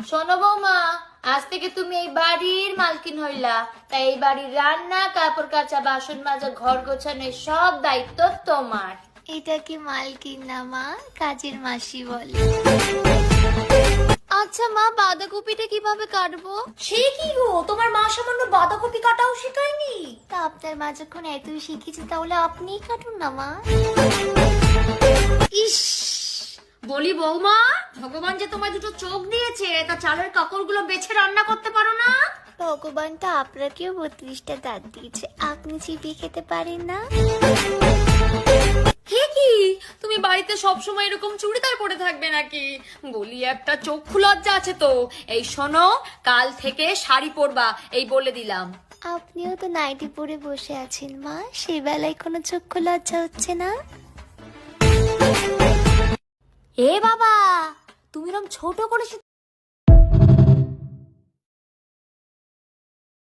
শোনো বৌমা, আজ থেকে তুমি এই বাড়ির মালকিন হইলা, তাই এই বাড়ির রান্না, কাপড় কাচা, বাসন মাজা, ঘর গোছানো এই সব দায়িত্ব তোমার। এটা কি মালকিন না মা, কাজের মাসি বলে। আচ্ছা মা, বাঁধাকপিটা কিভাবে কাটবো? সে কি গো, তোমার মা সামান্য বাঁধাকপি কাটাও শেখায়নি? তা আপনার মা যখন এতই শিখেছে তাহলে আপনিই কাটুন না মা। ইস, বলি বৌমা, ভগবান যে তোমায় দুটো চোখ দিয়েছে, তা চালের কাপড়গুলো বেছে রান্না করতে পারো না? ভগবান তো আপনাকেও 32টা দাঁত দিয়েছে, আপনি চিবিয়ে খেতে পারেন না? হে কি, তুমি বাড়িতে সবসময় এরকম চুড়িদার পরে থাকবে নাকি? বলি, একটা চক্ষু লজ্জা আছে তো। এই শোনো, কাল থেকে শাড়ি পরবা, এই বলে দিলাম। আপনিও তো নাইটি পরে বসে আছেন মা, সেই বেলায় কোনো চক্ষু লজ্জা হচ্ছে না? এ বাবা, তুমি এরকম ছোট করে সে